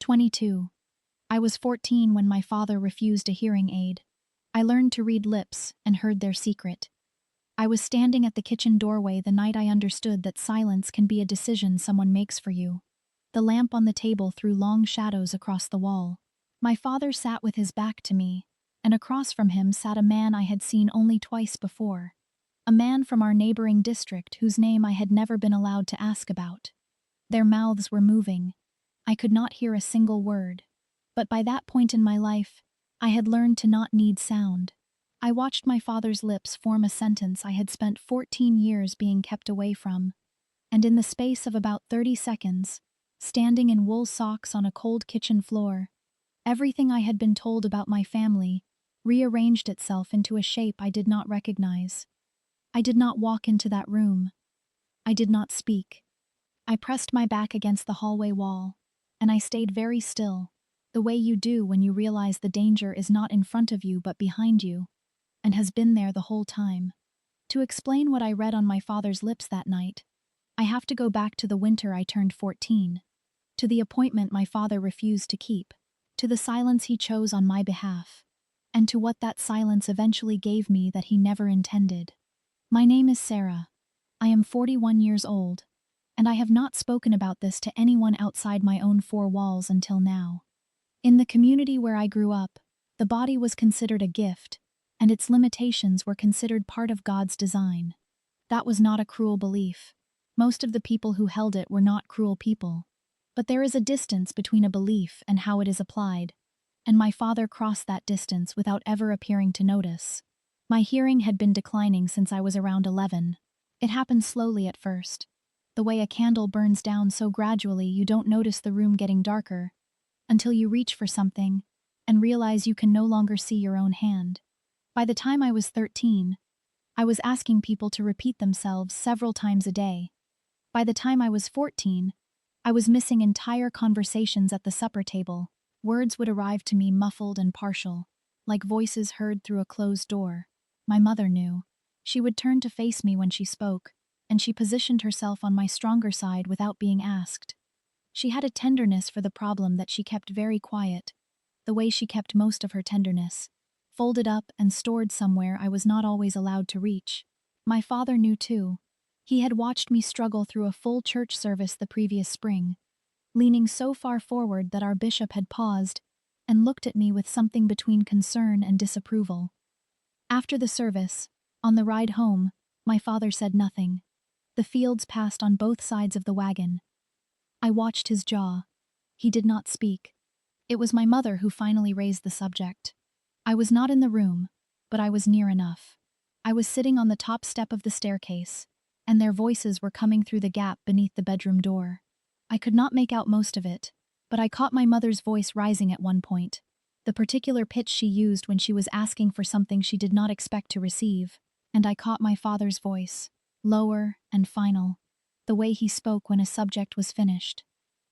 22. I was 14 when my father refused a hearing aid. I learned to read lips and heard their secret. I was standing at the kitchen doorway the night I understood that silence can be a decision someone makes for you. The lamp on the table threw long shadows across the wall. My father sat with his back to me, and across from him sat a man I had seen only twice before. A man from our neighboring district whose name I had never been allowed to ask about. Their mouths were moving. I could not hear a single word. But by that point in my life, I had learned to not need sound. I watched my father's lips form a sentence I had spent 14 years being kept away from. And in the space of about 30 seconds, standing in wool socks on a cold kitchen floor, everything I had been told about my family rearranged itself into a shape I did not recognize. I did not walk into that room. I did not speak. I pressed my back against the hallway wall, and I stayed very still, the way you do when you realize the danger is not in front of you but behind you, and has been there the whole time. To explain what I read on my father's lips that night, I have to go back to the winter I turned 14, to the appointment my father refused to keep, to the silence he chose on my behalf, and to what that silence eventually gave me that he never intended. My name is Sarah. I am 41 years old, and I have not spoken about this to anyone outside my own four walls until now. In the community where I grew up, the body was considered a gift, and its limitations were considered part of God's design. That was not a cruel belief. Most of the people who held it were not cruel people. But there is a distance between a belief and how it is applied, and my father crossed that distance without ever appearing to notice. My hearing had been declining since I was around 11. It happened slowly at first, the way a candle burns down so gradually you don't notice the room getting darker, until you reach for something and realize you can no longer see your own hand. By the time I was 13, I was asking people to repeat themselves several times a day. By the time I was 14, I was missing entire conversations at the supper table. Words would arrive to me muffled and partial, like voices heard through a closed door. My mother knew. She would turn to face me when she spoke, and she positioned herself on my stronger side without being asked. She had a tenderness for the problem that she kept very quiet, the way she kept most of her tenderness, folded up and stored somewhere I was not always allowed to reach. My father knew too. He had watched me struggle through a full church service the previous spring, leaning so far forward that our bishop had paused and looked at me with something between concern and disapproval. After the service, on the ride home, my father said nothing. The fields passed on both sides of the wagon. I watched his jaw. He did not speak. It was my mother who finally raised the subject. I was not in the room, but I was near enough. I was sitting on the top step of the staircase, and their voices were coming through the gap beneath the bedroom door. I could not make out most of it, but I caught my mother's voice rising at one point, the particular pitch she used when she was asking for something she did not expect to receive, and I caught my father's voice, lower and final, the way he spoke when a subject was finished.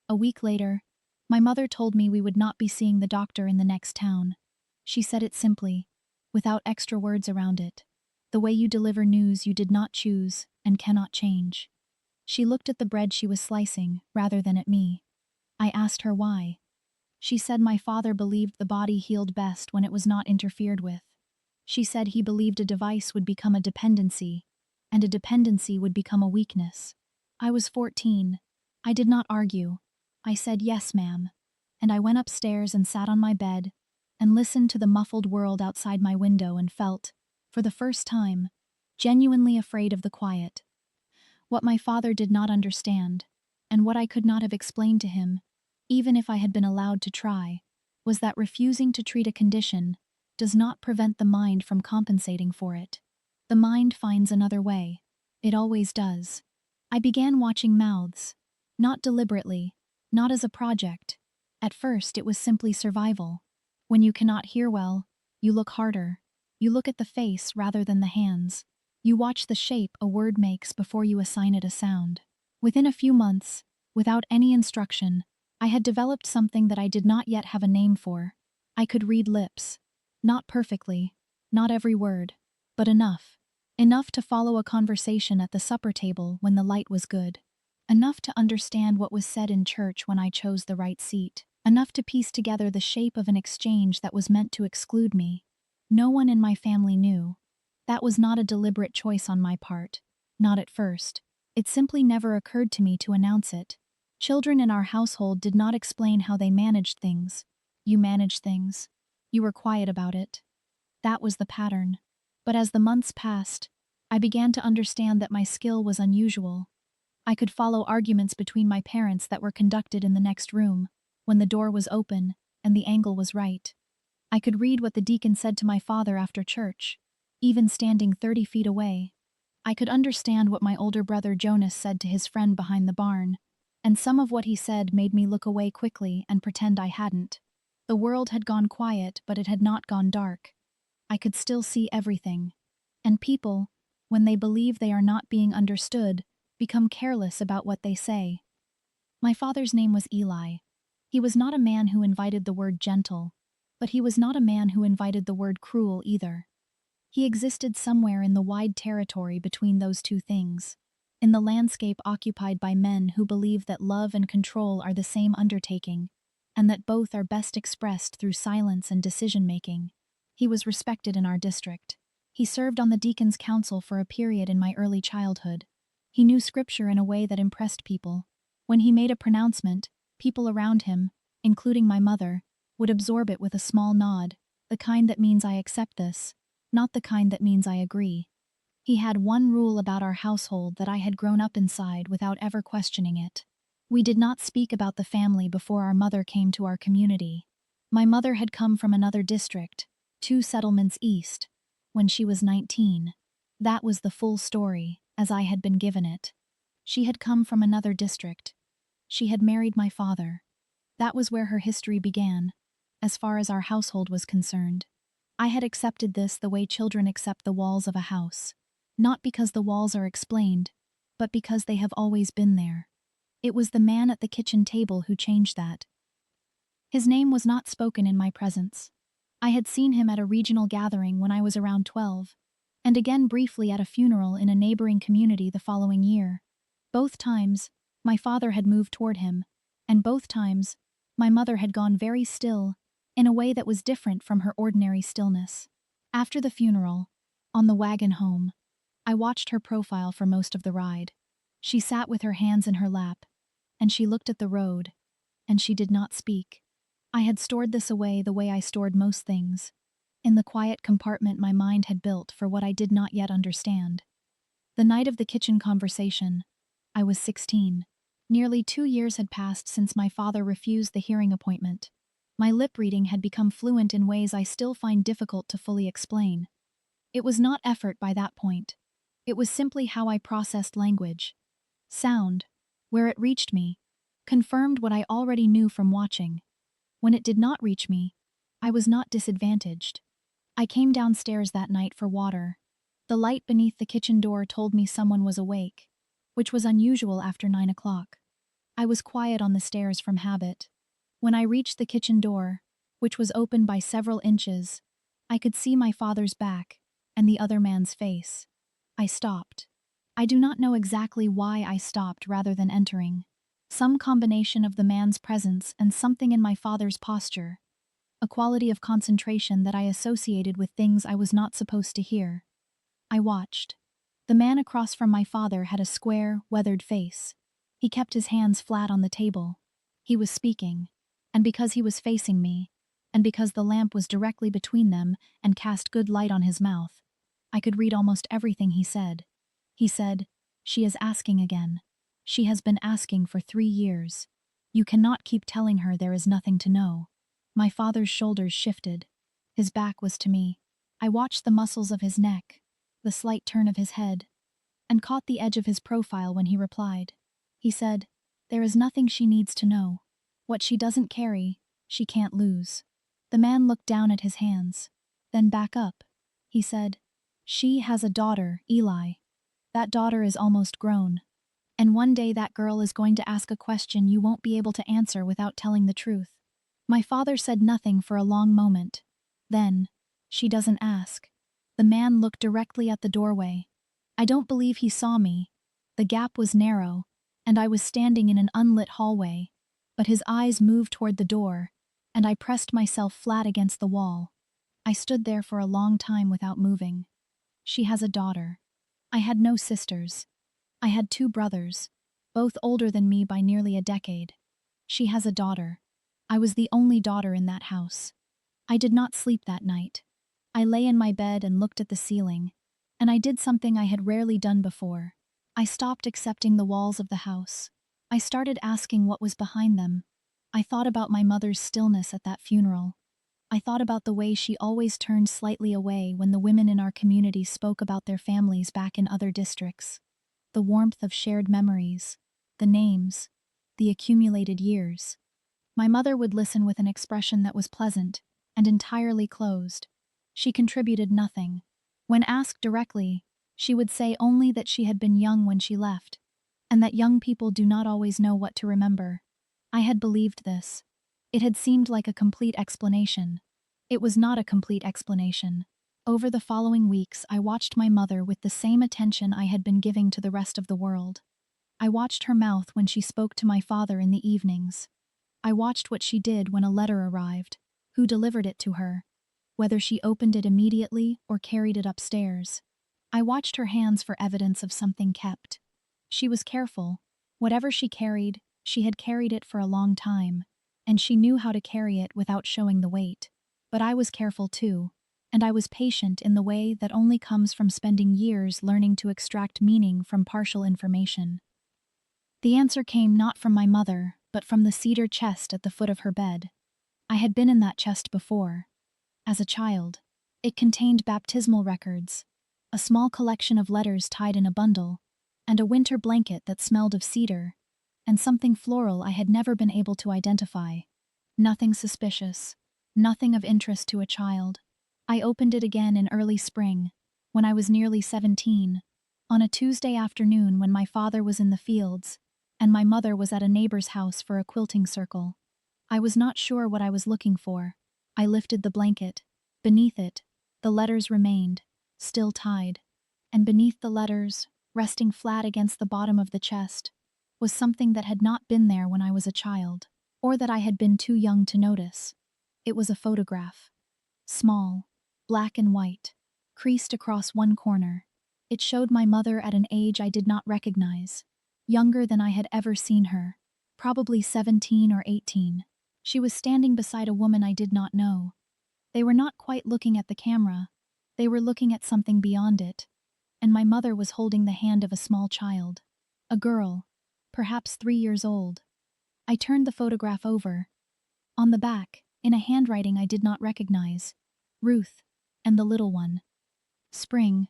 A week later, my mother told me we would not be seeing the doctor in the next town. She said it simply, without extra words around it. The way you deliver news you did not choose and cannot change. She looked at the bread she was slicing rather than at me. I asked her why. She said my father believed the body healed best when it was not interfered with. She said he believed a device would become a dependency, and a dependency would become a weakness. I was 14. I did not argue. I said yes, ma'am, and I went upstairs and sat on my bed and listened to the muffled world outside my window and felt, for the first time, genuinely afraid of the quiet. What my father did not understand, and what I could not have explained to him, even if I had been allowed to try, was that refusing to treat a condition does not prevent the mind from compensating for it. The mind finds another way. It always does. I began watching mouths, not deliberately, not as a project. At first it was simply survival. When you cannot hear well, you look harder. You look at the face rather than the hands. You watch the shape a word makes before you assign it a sound. Within a few months, without any instruction, I had developed something that I did not yet have a name for. I could read lips. Not perfectly, not every word, but enough. Enough to follow a conversation at the supper table when the light was good. Enough to understand what was said in church when I chose the right seat. enough to piece together the shape of an exchange that was meant to exclude me. No one in my family knew. That was not a deliberate choice on my part. Not at first. It simply never occurred to me to announce it. Children in our household did not explain how they managed things. You managed things. You were quiet about it. That was the pattern. But as the months passed, I began to understand that my skill was unusual. I could follow arguments between my parents that were conducted in the next room, when the door was open and the angle was right. I could read what the deacon said to my father after church, even standing 30 feet away. I could understand what my older brother Jonas said to his friend behind the barn, and some of what he said made me look away quickly and pretend I hadn't. The world had gone quiet, but it had not gone dark. I could still see everything. And people, when they believe they are not being understood, become careless about what they say. My father's name was Eli. He was not a man who invited the word gentle, but he was not a man who invited the word cruel either. He existed somewhere in the wide territory between those two things, in the landscape occupied by men who believe that love and control are the same undertaking, and that both are best expressed through silence and decision-making. He was respected in our district. He served on the deacon's council for a period in my early childhood. He knew scripture in a way that impressed people. When he made a pronouncement, people around him, including my mother, would absorb it with a small nod, the kind that means I accept this, not the kind that means I agree. He had one rule about our household that I had grown up inside without ever questioning it. We did not speak about the family before our mother came to our community. My mother had come from another district, 2 settlements east, when she was 19. That was the full story, as I had been given it. She had come from another district. She had married my father. That was where her history began, as far as our household was concerned. I had accepted this the way children accept the walls of a house. Not because the walls are explained, but because they have always been there. It was the man at the kitchen table who changed that. His name was not spoken in my presence. I had seen him at a regional gathering when I was around 12, and again briefly at a funeral in a neighboring community the following year. Both times, my father had moved toward him, and both times, my mother had gone very still, in a way that was different from her ordinary stillness. After the funeral, on the wagon home, I watched her profile for most of the ride. She sat with her hands in her lap, and she looked at the road, and she did not speak. I had stored this away the way I stored most things, in the quiet compartment my mind had built for what I did not yet understand. The night of the kitchen conversation, I was 16. Nearly 2 years had passed since my father refused the hearing appointment. My lip reading had become fluent in ways I still find difficult to fully explain. It was not effort by that point. It was simply how I processed language. Sound, where it reached me, confirmed what I already knew from watching. When it did not reach me, I was not disadvantaged. I came downstairs that night for water. The light beneath the kitchen door told me someone was awake, which was unusual after 9 o'clock. I was quiet on the stairs from habit. When I reached the kitchen door, which was open by several inches, I could see my father's back and the other man's face. I stopped. I do not know exactly why I stopped rather than entering. Some combination of the man's presence and something in my father's posture, a quality of concentration that I associated with things I was not supposed to hear. I watched. The man across from my father had a square, weathered face. He kept his hands flat on the table. He was speaking, and because he was facing me, and because the lamp was directly between them and cast good light on his mouth, I could read almost everything he said. He said, "She is asking again. She has been asking for 3 years. You cannot keep telling her there is nothing to know." My father's shoulders shifted. His back was to me. I watched the muscles of his neck, the slight turn of his head, and caught the edge of his profile when he replied. He said, "There is nothing she needs to know. What she doesn't carry, she can't lose." The man looked down at his hands, then back up. He said, "She has a daughter, Eli. That daughter is almost grown. And one day that girl is going to ask a question you won't be able to answer without telling the truth." My father said nothing for a long moment. Then, "She doesn't ask." The man looked directly at the doorway. I don't believe he saw me. The gap was narrow, and I was standing in an unlit hallway. but his eyes moved toward the door, and I pressed myself flat against the wall. I stood there for a long time without moving. She has a daughter. I had no sisters. I had two brothers, both older than me by nearly a decade. She has a daughter. I was the only daughter in that house. I did not sleep that night. I lay in my bed and looked at the ceiling, and I did something I had rarely done before. I stopped accepting the walls of the house. I started asking what was behind them. I thought about my mother's stillness at that funeral. I thought about the way she always turned slightly away when the women in our community spoke about their families back in other districts. The warmth of shared memories, the names, the accumulated years. My mother would listen with an expression that was pleasant and entirely closed. She contributed nothing. When asked directly, she would say only that she had been young when she left, and that young people do not always know what to remember. I had believed this. It had seemed like a complete explanation. It was not a complete explanation. Over the following weeks, I watched my mother with the same attention I had been giving to the rest of the world. I watched her mouth when she spoke to my father in the evenings. I watched what she did when a letter arrived, who delivered it to her, whether she opened it immediately or carried it upstairs. I watched her hands for evidence of something kept. She was careful. Whatever she had carried it for a long time, and she knew how to carry it without showing the weight. But I was careful too, and I was patient in the way that only comes from spending years learning to extract meaning from partial information. The answer came not from my mother, but from the cedar chest at the foot of her bed. I had been in that chest before. As a child, it contained baptismal records, a small collection of letters tied in a bundle, and a winter blanket that smelled of cedar, and something floral I had never been able to identify. Nothing suspicious, nothing of interest to a child. I opened it again in early spring, when I was nearly 17, on a Tuesday afternoon when my father was in the fields, and my mother was at a neighbor's house for a quilting circle. I was not sure what I was looking for. I lifted the blanket. Beneath it, the letters remained, still tied. And beneath the letters, resting flat against the bottom of the chest, was something that had not been there when I was a child, or that I had been too young to notice. It was a photograph. Small, black and white, creased across one corner. It showed my mother at an age I did not recognize, younger than I had ever seen her, probably 17 or 18. She was standing beside a woman I did not know. They were not quite looking at the camera. They were looking at something beyond it, and my mother was holding the hand of a small child. A girl, perhaps 3 years old. I turned the photograph over. On the back, in a handwriting I did not recognize, Ruth, and the little one. Spring.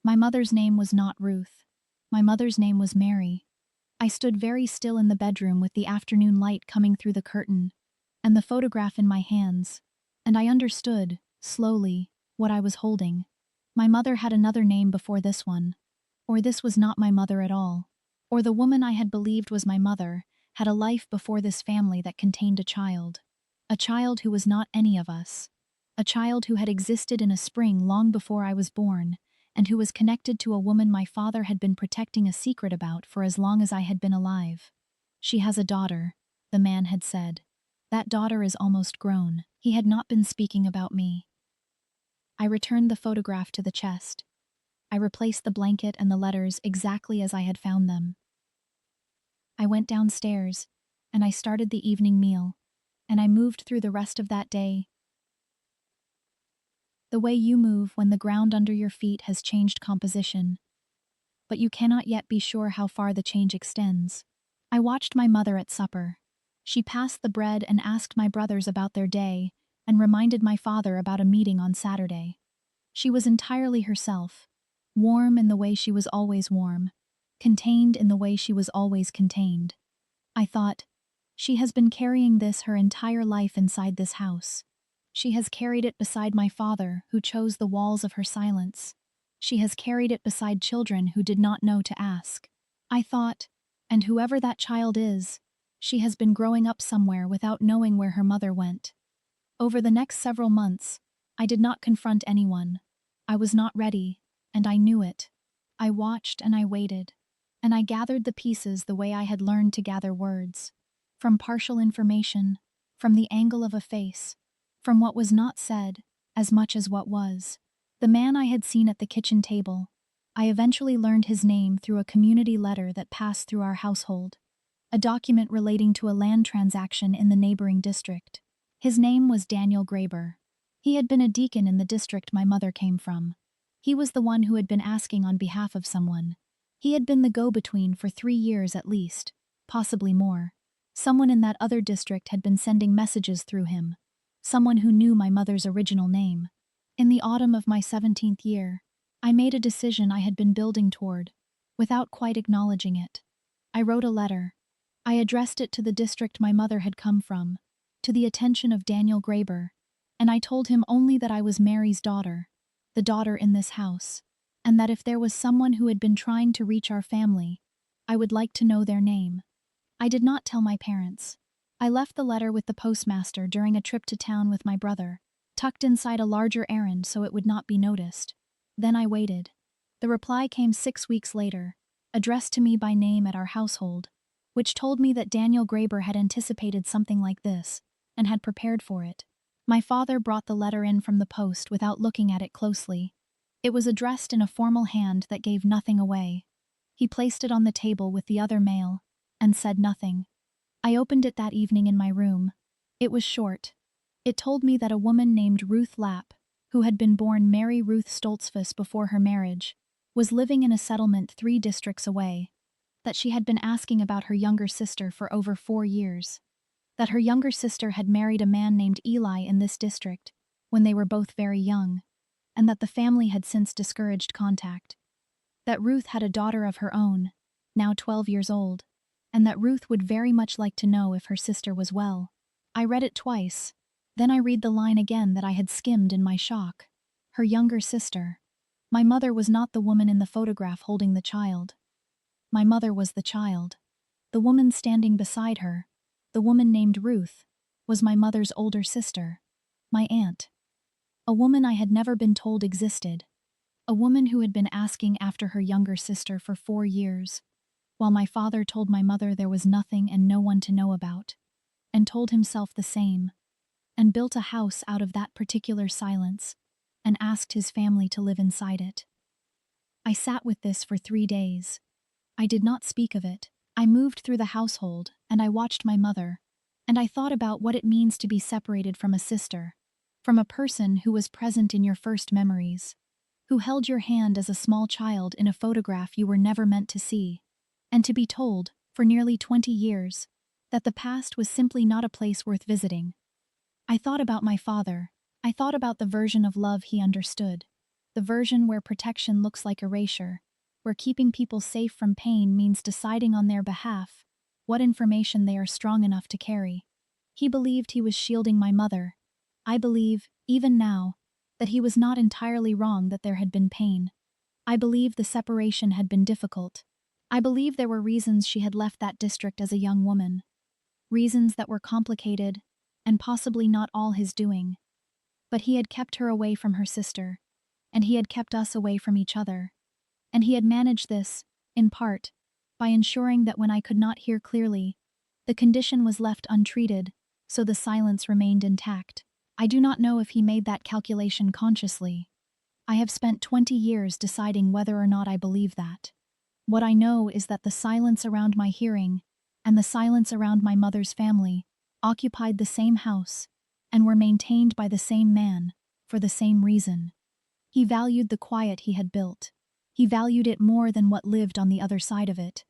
My mother's name was not Ruth. My mother's name was Mary. I stood very still in the bedroom with the afternoon light coming through the curtain, and the photograph in my hands, and I understood, slowly, what I was holding. My mother had another name before this one. Or this was not my mother at all. Or the woman I had believed was my mother had a life before this family that contained a child. A child who was not any of us. A child who had existed in a spring long before I was born, and who was connected to a woman my father had been protecting a secret about for as long as I had been alive. She has a daughter, the man had said. That daughter is almost grown. He had not been speaking about me. I returned the photograph to the chest. I replaced the blanket and the letters exactly as I had found them. I went downstairs, and I started the evening meal, and I moved through the rest of that day the way you move when the ground under your feet has changed composition, but you cannot yet be sure how far the change extends. I watched my mother at supper. She passed the bread and asked my brothers about their day, and reminded my father about a meeting on Saturday. She was entirely herself, warm in the way she was always warm, contained in the way she was always contained. I thought, she has been carrying this her entire life inside this house. She has carried it beside my father, who chose the walls of her silence. She has carried it beside children who did not know to ask. I thought, and whoever that child is, she has been growing up somewhere without knowing where her mother went. Over the next several months, I did not confront anyone. I was not ready, and I knew it. I watched and I waited, and I gathered the pieces the way I had learned to gather words. from partial information, from the angle of a face, from what was not said, as much as what was. The man I had seen at the kitchen table. I eventually learned his name through a community letter that passed through our household, a document relating to a land transaction in the neighboring district. His name was Daniel Graber. He had been a deacon in the district my mother came from. He was the one who had been asking on behalf of someone. He had been the go-between for 3 years at least, possibly more. Someone in that other district had been sending messages through him. Someone who knew my mother's original name. In the autumn of my 17th year, I made a decision I had been building toward, without quite acknowledging it. I wrote a letter. I addressed it to the district my mother had come from, to the attention of Daniel Graber, and I told him only that I was Mary's daughter, the daughter in this house, and that if there was someone who had been trying to reach our family, I would like to know their name. I did not tell my parents. I left the letter with the postmaster during a trip to town with my brother, tucked inside a larger errand so it would not be noticed. Then I waited. The reply came 6 weeks later, addressed to me by name at our household, which told me that Daniel Graber had anticipated something like this, and had prepared for it. My father brought the letter in from the post without looking at it closely. It was addressed in a formal hand that gave nothing away. He placed it on the table with the other mail, and said nothing. I opened it that evening in my room. It was short. It told me that a woman named Ruth Lapp, who had been born Mary Ruth Stoltzfus before her marriage, was living in a settlement 3 districts away, that she had been asking about her younger sister for over 4 years, that her younger sister had married a man named Eli in this district when they were both very young, and that the family had since discouraged contact, that Ruth had a daughter of her own, now 12 years old, and that Ruth would very much like to know if her sister was well. I read it twice, then I read the line again that I had skimmed in my shock. Her younger sister. My mother was not the woman in the photograph holding the child. My mother was the child. The woman standing beside her, the woman named Ruth, was my mother's older sister, my aunt. A woman I had never been told existed. A woman who had been asking after her younger sister for 4 years, while my father told my mother there was nothing and no one to know about, and told himself the same, and built a house out of that particular silence, and asked his family to live inside it. I sat with this for 3 days. I did not speak of it. I moved through the household, and I watched my mother, and I thought about what it means to be separated from a sister, from a person who was present in your first memories, who held your hand as a small child in a photograph you were never meant to see, and to be told, for nearly 20 years, that the past was simply not a place worth visiting. I thought about my father. I thought about the version of love he understood, the version where protection looks like erasure, where keeping people safe from pain means deciding on their behalf what information they are strong enough to carry. He believed he was shielding my mother. I believe, even now, that he was not entirely wrong that there had been pain. I believe the separation had been difficult. I believe there were reasons she had left that district as a young woman. Reasons that were complicated, and possibly not all his doing. But he had kept her away from her sister, and he had kept us away from each other. And he had managed this, in part, by ensuring that when I could not hear clearly, the condition was left untreated, so the silence remained intact. I do not know if he made that calculation consciously. I have spent 20 years deciding whether or not I believe that. What I know is that the silence around my hearing, and the silence around my mother's family, occupied the same house, and were maintained by the same man, for the same reason. He valued the quiet he had built. He valued it more than what lived on the other side of it.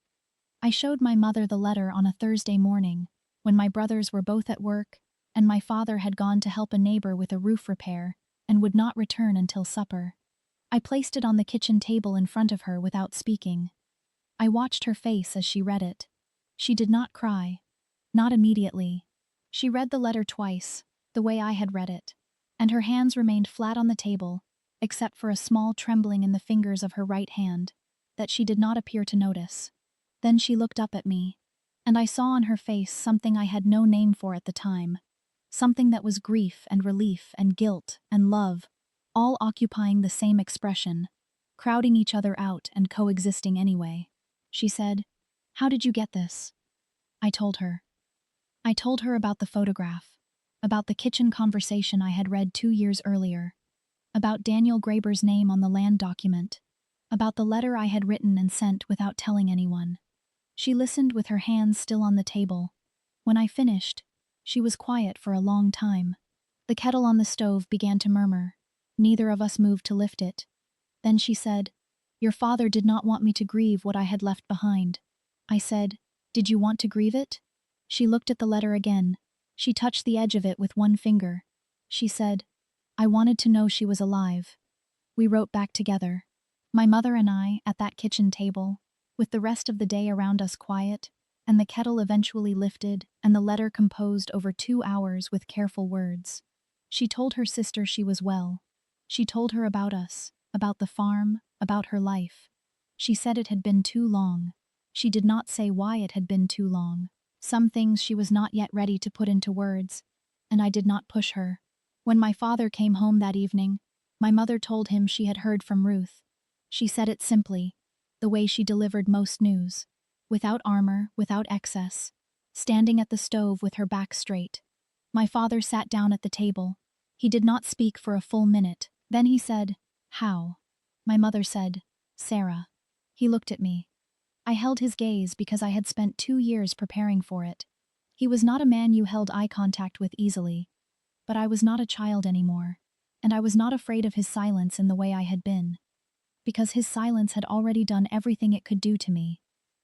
I showed my mother the letter on a Thursday morning, when my brothers were both at work, and my father had gone to help a neighbor with a roof repair, and would not return until supper. I placed it on the kitchen table in front of her without speaking. I watched her face as she read it. She did not cry. Not immediately. She read the letter twice, the way I had read it, and her hands remained flat on the table, except for a small trembling in the fingers of her right hand, that she did not appear to notice. Then she looked up at me, and I saw on her face something I had no name for at the time, something that was grief and relief and guilt and love, all occupying the same expression, crowding each other out and coexisting anyway. She said, "How did you get this?" I told her. I told her about the photograph, about the kitchen conversation I had read 2 years earlier, about Daniel Graeber's name on the land document, about the letter I had written and sent without telling anyone. She listened with her hands still on the table. When I finished, she was quiet for a long time. The kettle on the stove began to murmur. Neither of us moved to lift it. Then she said, "Your father did not want me to grieve what I had left behind." I said, "Did you want to grieve it?" She looked at the letter again. She touched the edge of it with one finger. She said, "I wanted to know she was alive." We wrote back together. My mother and I, at that kitchen table, with the rest of the day around us quiet, and the kettle eventually lifted, and the letter composed over 2 hours with careful words. She told her sister she was well. She told her about us, about the farm, about her life. She said it had been too long. She did not say why it had been too long. Some things she was not yet ready to put into words, and I did not push her. When my father came home that evening, my mother told him she had heard from Ruth. She said it simply, the way she delivered most news, without armor, without excess, standing at the stove with her back straight. My father sat down at the table. He did not speak for a full minute. Then he said, "How?" My mother said, "Sarah." He looked at me. I held his gaze because I had spent 2 years preparing for it. He was not a man you held eye contact with easily, but I was not a child anymore, and I was not afraid of his silence in the way I had been, because his silence had already done everything it could do to me.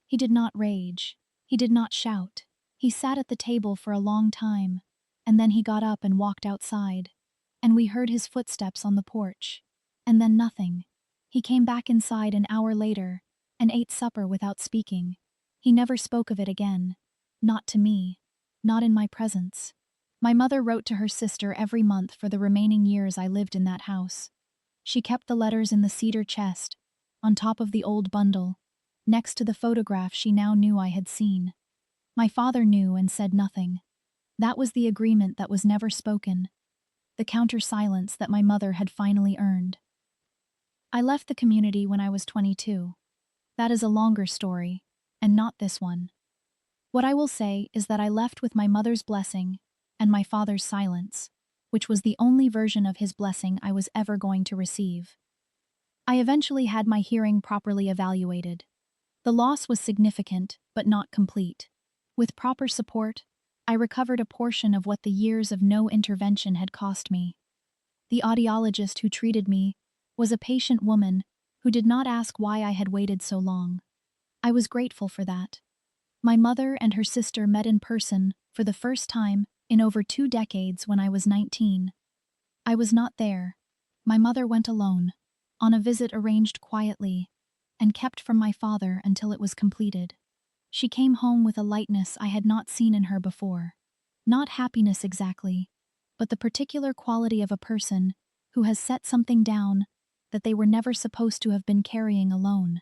He did not rage. He did not shout. He sat at the table for a long time, and then he got up and walked outside, and we heard his footsteps on the porch, and then nothing. He came back inside an hour later and ate supper without speaking. He never spoke of it again. Not to me. Not in my presence. My mother wrote to her sister every month for the remaining years I lived in that house. She kept the letters in the cedar chest, on top of the old bundle, next to the photograph she now knew I had seen. My father knew and said nothing. That was the agreement that was never spoken, the counter silence that my mother had finally earned. I left the community when I was 22. That is a longer story, and not this one. What I will say is that I left with my mother's blessing and my father's silence, which was the only version of his blessing I was ever going to receive. I eventually had my hearing properly evaluated. The loss was significant, but not complete. With proper support, I recovered a portion of what the years of no intervention had cost me. The audiologist who treated me was a patient woman who did not ask why I had waited so long. I was grateful for that. My mother and her sister met in person for the first time in over 2 decades when I was 19. I was not there. My mother went alone, on a visit arranged quietly, and kept from my father until it was completed. She came home with a lightness I had not seen in her before. Not happiness exactly, but the particular quality of a person who has set something down that they were never supposed to have been carrying alone.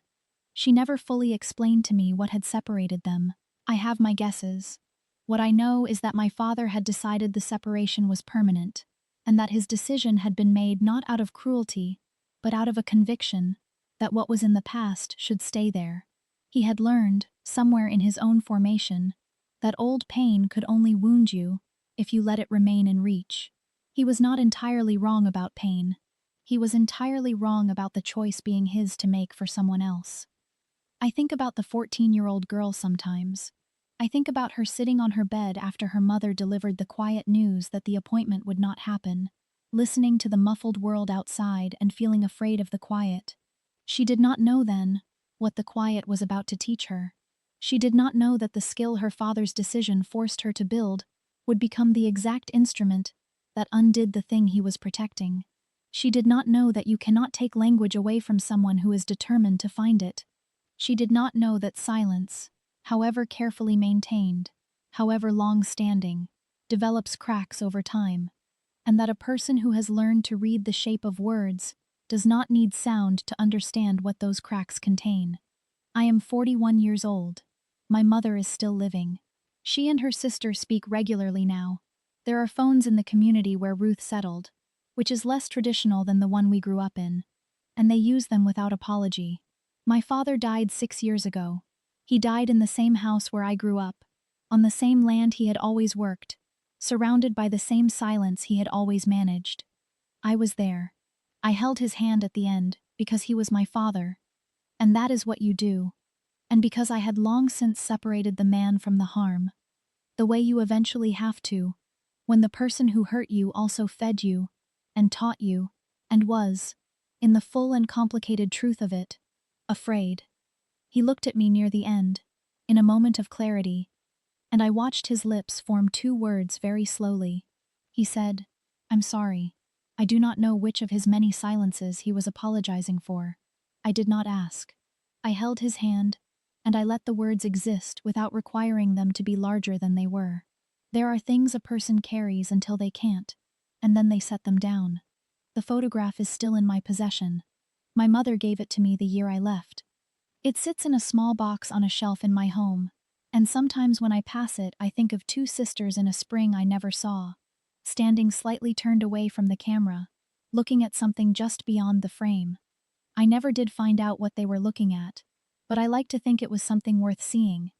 She never fully explained to me what had separated them. I have my guesses. What I know is that my father had decided the separation was permanent, and that his decision had been made not out of cruelty, but out of a conviction that what was in the past should stay there. He had learned, somewhere in his own formation, that old pain could only wound you if you let it remain in reach. He was not entirely wrong about pain. He was entirely wrong about the choice being his to make for someone else. I think about the 14-year-old girl sometimes. I think about her sitting on her bed after her mother delivered the quiet news that the appointment would not happen, listening to the muffled world outside and feeling afraid of the quiet. She did not know then what the quiet was about to teach her. She did not know that the skill her father's decision forced her to build would become the exact instrument that undid the thing he was protecting. She did not know that you cannot take language away from someone who is determined to find it. She did not know that silence, however carefully maintained, however long-standing, develops cracks over time, and that a person who has learned to read the shape of words does not need sound to understand what those cracks contain. I am 41 years old. My mother is still living. She and her sister speak regularly now. There are phones in the community where Ruth settled, which is less traditional than the one we grew up in, and they use them without apology. My father died 6 years ago. He died in the same house where I grew up, on the same land he had always worked, surrounded by the same silence he had always managed. I was there. I held his hand at the end, because he was my father. And that is what you do. And because I had long since separated the man from the harm. The way you eventually have to, when the person who hurt you also fed you, and taught you, and was, in the full and complicated truth of it, afraid. He looked at me near the end, in a moment of clarity, and I watched his lips form two words very slowly. He said, "I'm sorry." I do not know which of his many silences he was apologizing for. I did not ask. I held his hand, and I let the words exist without requiring them to be larger than they were. There are things a person carries until they can't, and then they set them down. The photograph is still in my possession. My mother gave it to me the year I left. It sits in a small box on a shelf in my home, and sometimes when I pass it, I think of two sisters in a spring I never saw, standing slightly turned away from the camera, looking at something just beyond the frame. I never did find out what they were looking at, but I like to think it was something worth seeing,